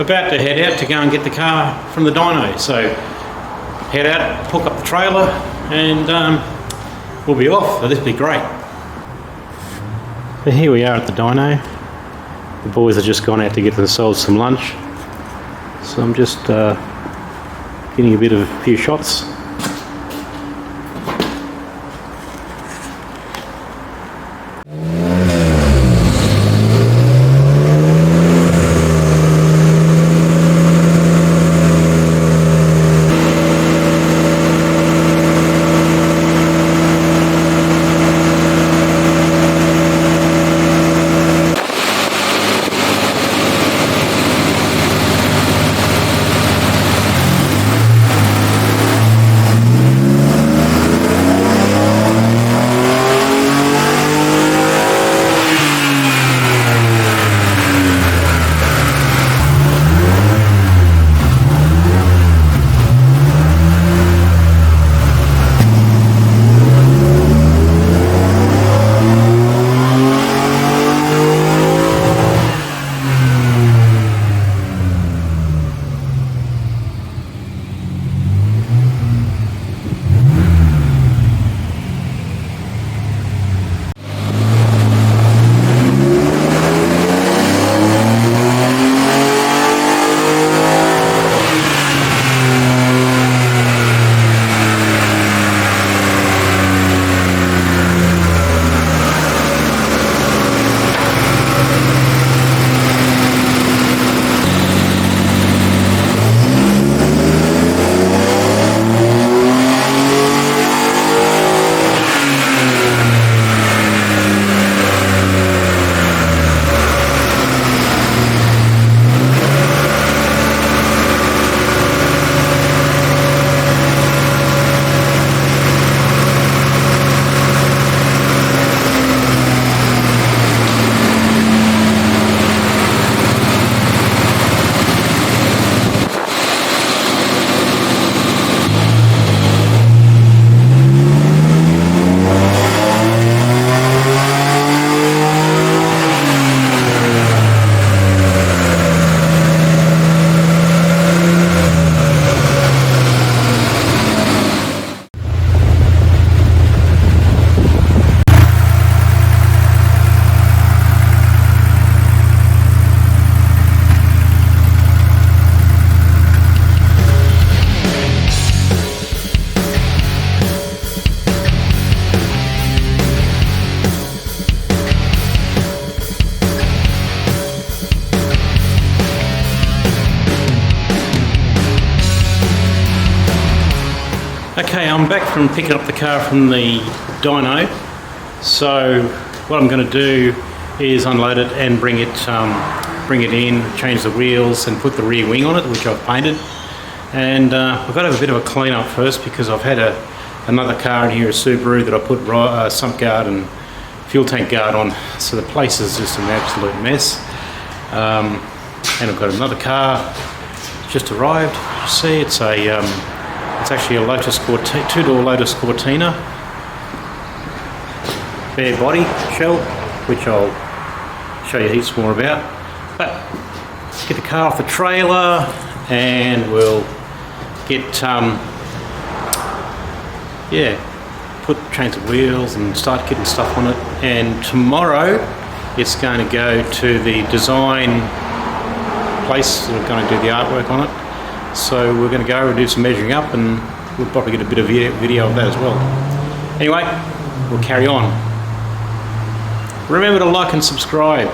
About to head out to go and get the car from the dyno, so head out, hook up the trailer, and we'll be off. So this will be great. So here we are at the dyno. The boys have just gone out to get themselves some lunch, so I'm just getting a few shots. Okay, I'm back from picking up the car from the dyno. So what I'm going to do is unload it and bring it in, change the wheels and put the rear wing on it, which I've painted. And I've got to have a bit of a clean up first because I've had another car in here, a Subaru, that I put sump guard and fuel tank guard on. So the place is just an absolute mess. And I've got another car just arrived. You see, it's actually a Lotus two-door Lotus Cortina, bare body shell, which I'll show you heaps more about. But let's get the car off the trailer and we'll get change the wheels and start getting stuff on it. And tomorrow it's going to go to the design place that are going to do the artwork on it. So we're going to go and do some measuring up, and we'll probably get a bit of video of that as well. Anyway, we'll carry on. Remember to like and subscribe.